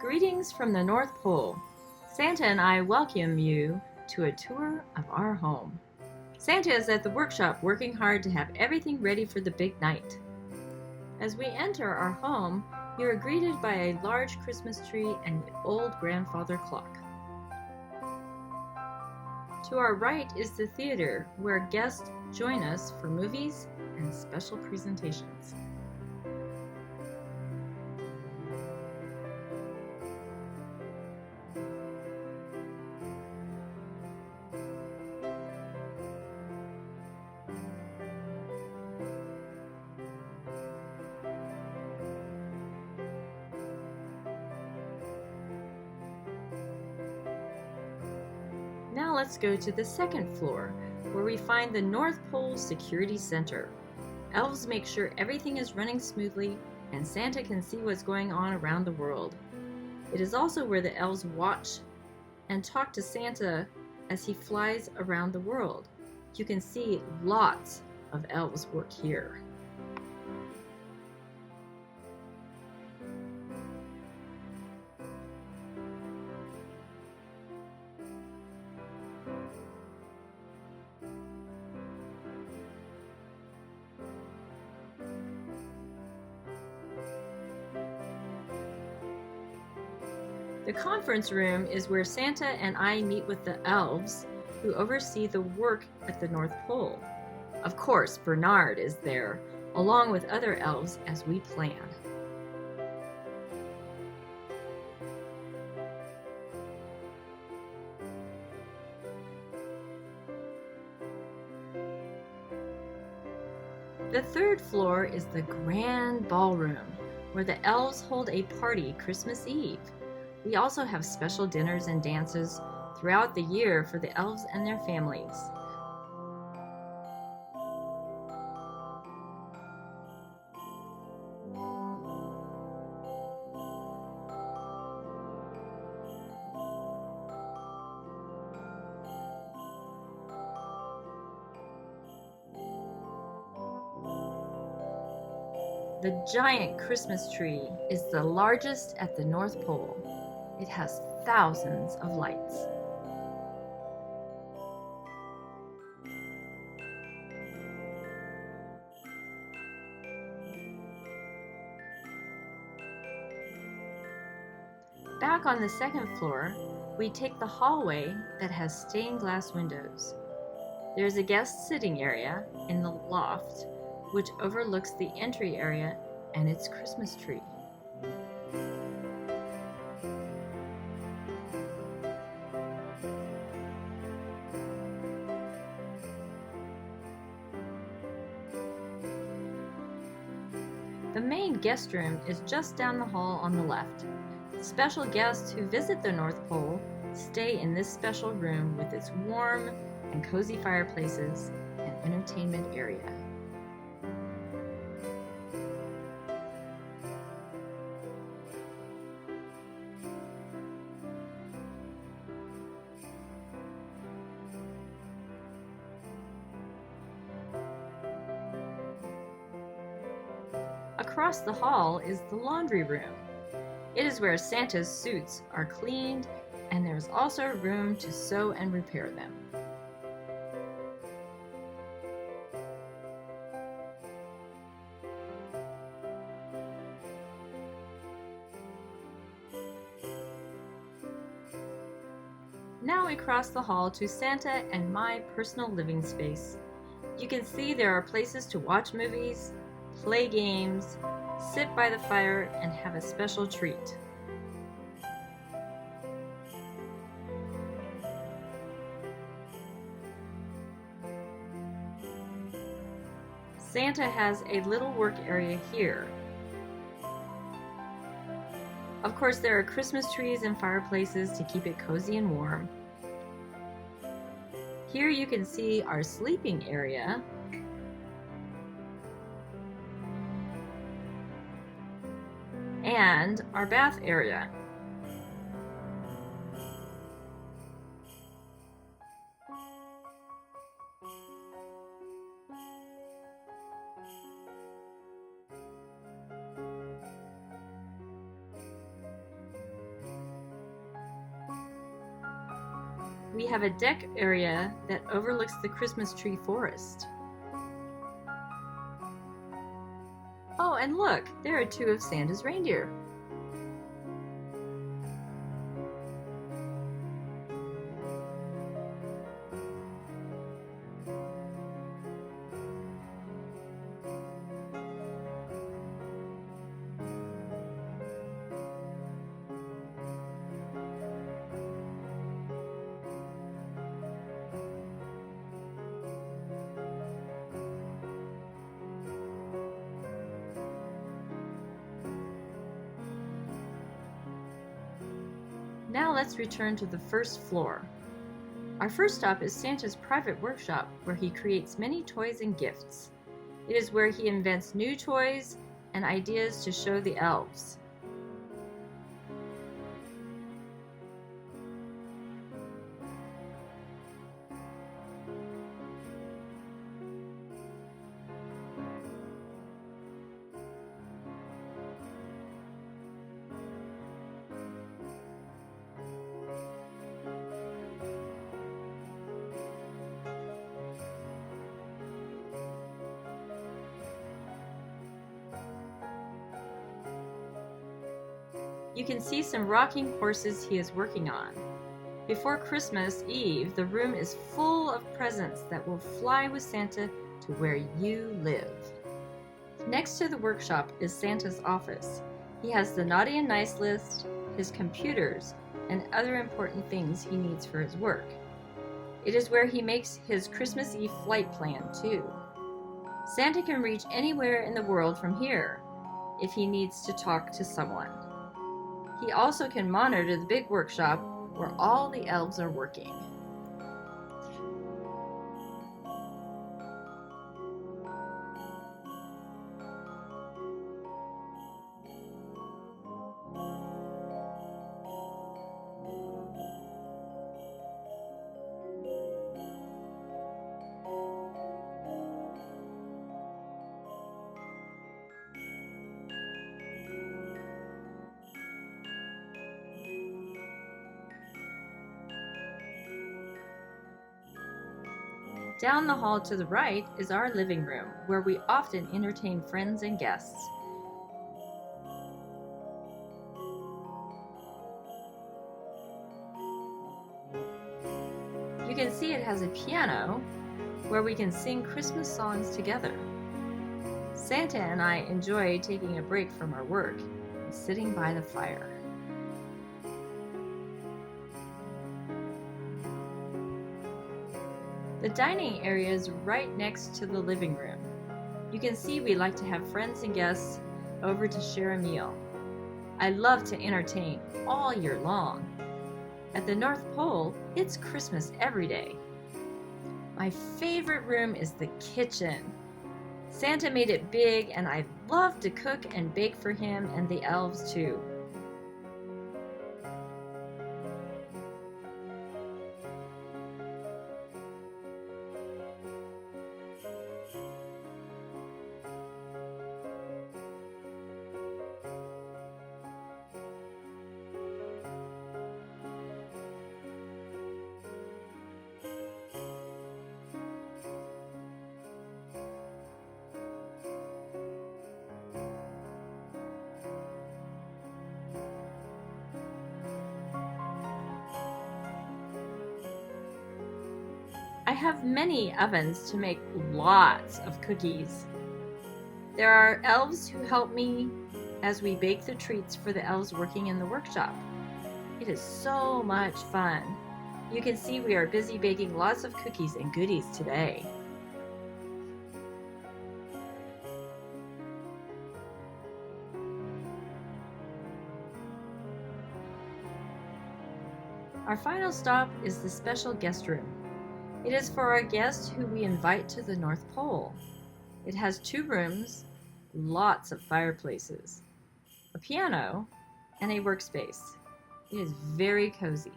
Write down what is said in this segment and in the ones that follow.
Greetings from the North Pole. Santa and I welcome you to a tour of our home. Santa is at the workshop working hard to have everything ready for the big night. As we enter our home, you are greeted by a large Christmas tree and the old grandfather clock. To our right is the theater, where guests join us for movies and special presentations. Now let's go to the second floor, where we find the North Pole Security Center. Elves make sure everything is running smoothly and Santa can see what's going on around the world. It is also where the elves watch and talk to Santa as he flies around the world. You can see lots of elves work here. The conference room is where Santa and I meet with the elves who oversee the work at the North Pole. Of course, Bernard is there, along with other elves as we plan. The third floor is the Grand Ballroom, where the elves hold a party Christmas Eve. We also have special dinners and dances throughout the year for the elves and their families. The giant Christmas tree is the largest at the North Pole. It has thousands of lights. Back on the second floor, we take the hallway that has stained glass windows. There's a guest sitting area in the loft, which overlooks the entry area and its Christmas tree. The main guest room is just down the hall on the left. Special guests who visit the North Pole stay in this special room with its warm and cozy fireplaces and entertainment area. Across the hall is the laundry room. It is where Santa's suits are cleaned, and there is also room to sew and repair them. Now we cross the hall to Santa and my personal living space. You can see there are places to watch movies, play games, sit by the fire, and have a special treat. Santa has a little work area here. Of course, there are Christmas trees and fireplaces to keep it cozy and warm. Here you can see our sleeping area, and our bath area. we have a deck area that overlooks the Christmas tree forest. Oh, and look, there are two of Santa's reindeer. Now let's return to the first floor. Our first stop is Santa's private workshop, where he creates many toys and gifts. It is where he invents new toys and ideas to show the elves. You can see some rocking horses he is working on. Before Christmas Eve, the room is full of presents that will fly with Santa to where you live. Next to the workshop is Santa's office. He has the naughty and nice list, his computers, and other important things he needs for his work. It is where he makes his Christmas Eve flight plan, too. Santa can reach anywhere in the world from here if he needs to talk to someone. He also can monitor the big workshop where all the elves are working. Down the hall to the right is our living room, where we often entertain friends and guests. You can see it has a piano where we can sing Christmas songs together. Santa and I enjoy taking a break from our work and sitting by the fire. The dining area is right next to the living room. You can see we like to have friends and guests over to share a meal. I love to entertain all year long. At the North Pole, it's Christmas every day. My favorite room is the kitchen. Santa made it big, and I love to cook and bake for him and the elves too. I have many ovens to make lots of cookies. There are elves who help me as we bake the treats for the elves working in the workshop. It is so much fun. You can see we are busy baking lots of cookies and goodies today. Our final stop is the special guest room. It is for our guests who we invite to the North Pole. It has 2 rooms, lots of fireplaces, a piano, and a workspace. It is very cozy.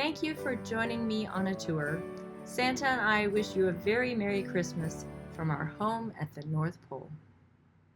Thank you for joining me on a tour. Santa and I wish you a very Merry Christmas from our home at the North Pole.